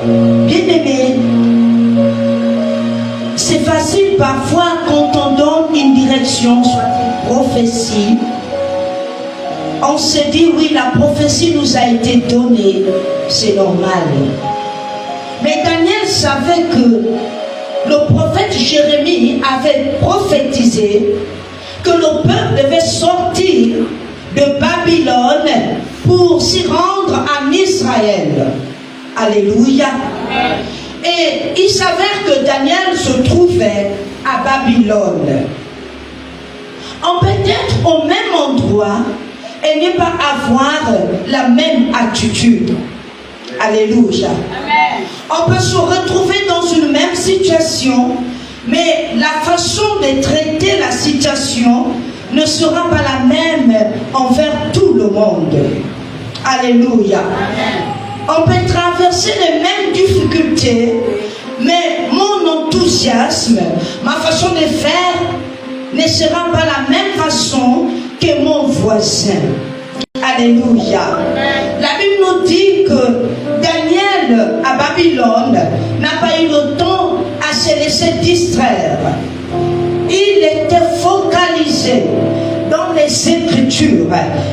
Bien-aimés, c'est facile parfois quand on donne une direction, soit une prophétie. On se dit, oui, la prophétie nous a été donnée, c'est normal. Mais Daniel savait que le prophète Jérémie avait prophétisé que le peuple devait sortir de Babylone pour s'y rendre en Israël. Alléluia. Et il s'avère que Daniel se trouvait à Babylone. On peut être au même endroit et ne pas avoir la même attitude. Alléluia. Amen. On peut se retrouver dans une même situation, mais la façon de traiter la situation ne sera pas la même envers tout le monde. Alléluia. Amen. On peut traverser les mêmes difficultés, mais mon enthousiasme, ma façon de faire ne sera pas la même façon que mon voisin. Alléluia. La Bible nous dit que Daniel à Babylone n'a pas eu le temps à se laisser distraire. Il était focalisé dans les Écritures.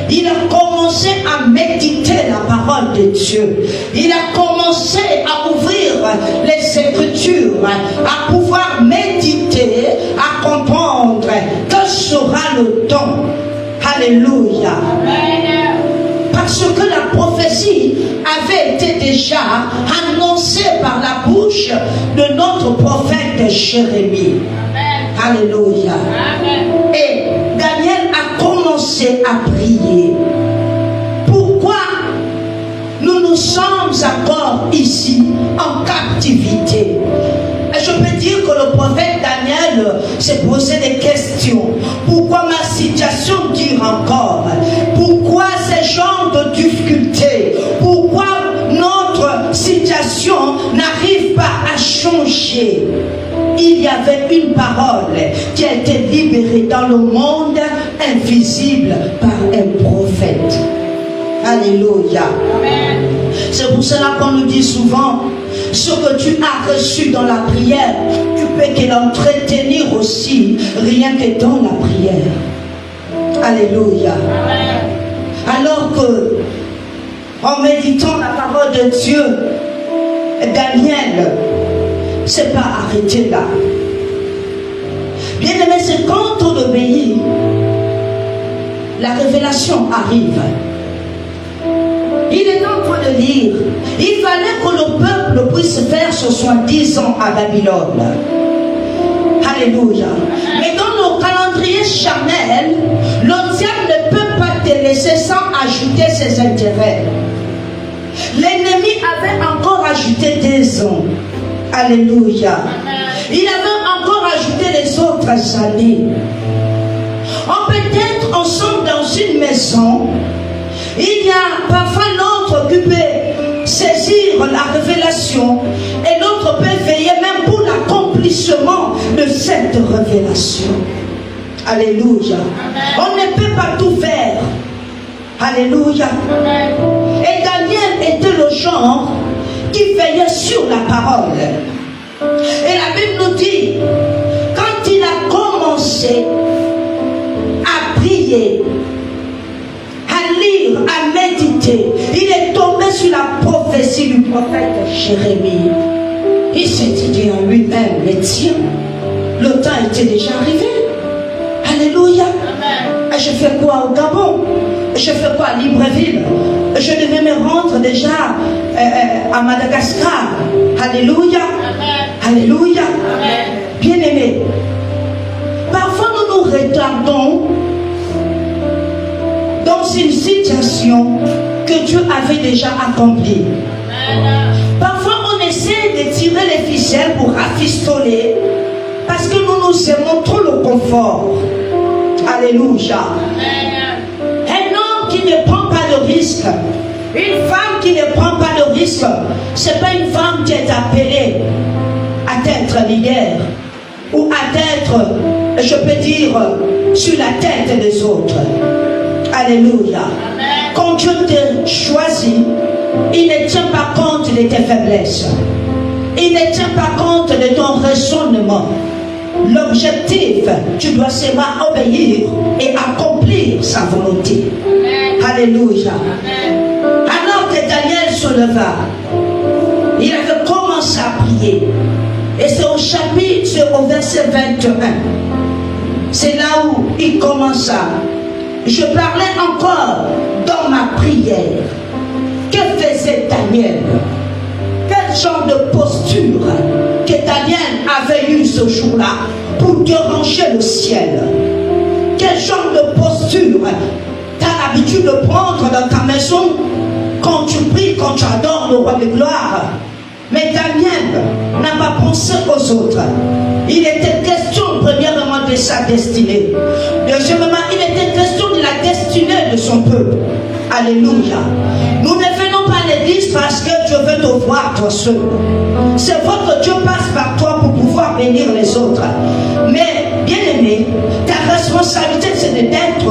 Il a commencé à méditer la parole de Dieu. Il a commencé à ouvrir les Écritures, à pouvoir méditer, à comprendre que sera le temps. Alléluia. Parce que la prophétie avait été déjà annoncée par la bouche de notre prophète Jérémie. Alléluia. Et Daniel a commencé à prier. Pourquoi nous sommes encore ici en captivité? Je peux dire que le prophète Daniel s'est posé des questions. Pourquoi ma situation dure encore? Pourquoi ces genres de difficultés? Pourquoi notre situation n'arrive pas à changer? Il y avait une parole qui a été libérée dans le monde invisible par un prophète. Alléluia. C'est pour cela qu'on nous dit souvent, ce que tu as reçu dans la prière, tu peux que l'entretenir aussi, rien que dans la prière. Alléluia. Alors que, en méditant la parole de Dieu, Daniel ne s'est pas arrêté là. Bien aimé, c'est quand on obéit, la révélation arrive. Il est en train de lire. Il fallait que le peuple puisse faire 70 ans à Babylone. Alléluia. Mais dans le calendrier charnel, le diable ne peut pas te laisser sans ajouter ses intérêts. L'ennemi avait encore ajouté des ans. Alléluia. Il avait encore ajouté les autres années. On peut être ensemble dans une maison. Il y a parfois l'autre qui peut saisir la révélation et l'autre peut veiller même pour l'accomplissement de cette révélation. Alléluia. On ne peut pas tout faire. Alléluia. Et Daniel était le genre qui veillait sur la parole. Et la Bible nous dit, quand il a commencé à prier, à lire, à méditer, il est tombé sur la prophétie du prophète Jérémie. Il s'est dit en lui-même, mais tiens, le temps était déjà arrivé. Alléluia. Amen. Je fais quoi au Gabon? Je fais quoi à Libreville? Je devais me rendre déjà à Madagascar. Alléluia. Amen. Alléluia. Bien-aimés, parfois nous nous retardons dans une situation que Dieu avait déjà accomplie. Parfois on essaie de tirer les ficelles pour rafistoler parce que nous nous aimons trop le confort. Alléluia. Un homme qui ne prend pas de risque, une femme qui ne prend pas de risque, ce n'est pas une femme qui est appelée à être leader ou à être, je peux dire, sur la tête des autres. Alléluia. Amen. Quand Dieu te choisit, il ne tient pas compte de tes faiblesses. Il ne tient pas compte de ton raisonnement. L'objectif, tu dois seulement obéir et accomplir sa volonté. Alléluia. Alors que Daniel se leva, il avait commencé à prier. Et c'est au chapitre, au verset 21. C'est là où il commença. Je parlais encore dans ma prière. Que faisait Daniel? Quel genre de posture que Daniel avait eu ce jour-là pour déranger le ciel? Quel genre de posture tu as l'habitude de prendre dans ta maison quand tu pries, quand tu adores le roi de gloire? Mais Daniel n'a pas pensé aux autres. Il était question premièrement de sa destinée. Deuxièmement, il était question de la destinée de son peuple. Alléluia. Nous ne venons pas à l'église parce que Dieu veut te voir toi seul. C'est vrai que Dieu passe par toi pour pouvoir bénir les autres. Mais, bien aimé, ta responsabilité c'est d'être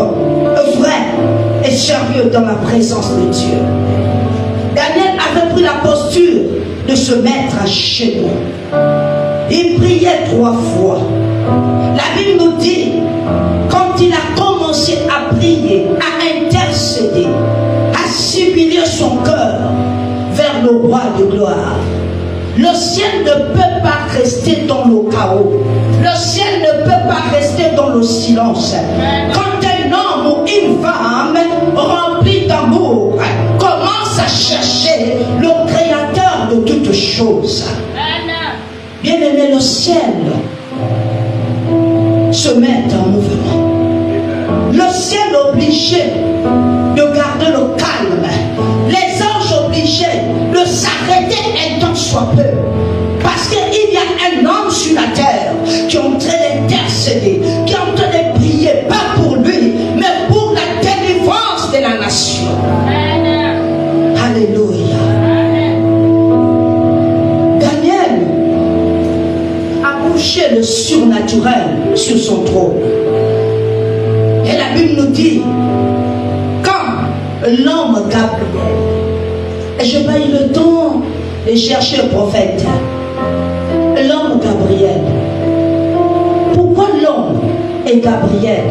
vrai et sérieux dans la présence de Dieu. Daniel avait pris la posture de se mettre à genoux. Il priait 3 fois. La Bible nous dit, quand il a commencé à prier, à intercéder, à simuler son cœur vers le roi de gloire, le ciel ne peut pas rester dans le chaos. Le ciel ne peut pas rester dans le silence. Quand un homme ou une femme rempli d'amour commence à chercher le créateur de toutes choses, bien aimé, le ciel se met en mouvement. Le ciel obligé de garder le calme. Les anges obligés de s'arrêter un temps soit peu. Parce qu'il y a un homme sur la terre qui est en train d'intercéder, qui est en train de prier, pas pour lui, mais pour la délivrance de la nation. Alléluia. Daniel a couché le surnaturel sur son trône. Et la Bible nous dit, quand l'homme Gabriel, et je n'ai pas eu le temps de chercher le prophète, l'homme Gabriel. Pourquoi l'homme est Gabriel?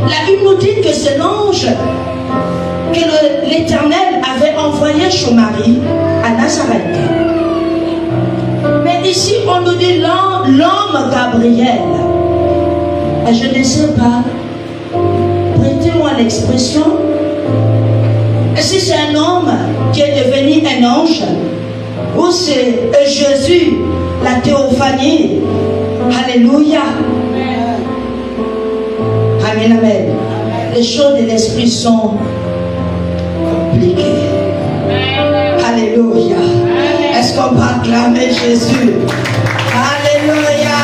La Bible nous dit que c'est l'ange que l'Éternel avait envoyé chez Marie à Nazareth. Mais ici on nous dit l'homme Gabriel. Et je ne sais pas, prêtez-moi l'expression. Si c'est un homme qui est devenu un ange, ou c'est Jésus, la théophanie. Alléluia. Amen, amen. Les choses de l'esprit sont compliquées. Alléluia. Est-ce qu'on peut acclamer Jésus? Alléluia.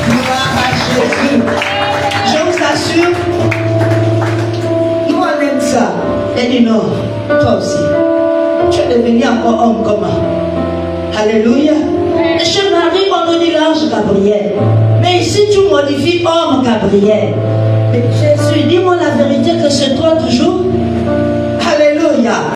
Gloire à Jésus. Je vous assure, nous on aime ça. Et dit non, toi aussi. Tu es devenu encore homme comment? Alléluia. Et chez Marie, on nous dit l'ange Gabriel. Mais ici, tu modifies homme Gabriel. Mais Jésus, dis-moi la vérité que c'est toi toujours. Alléluia.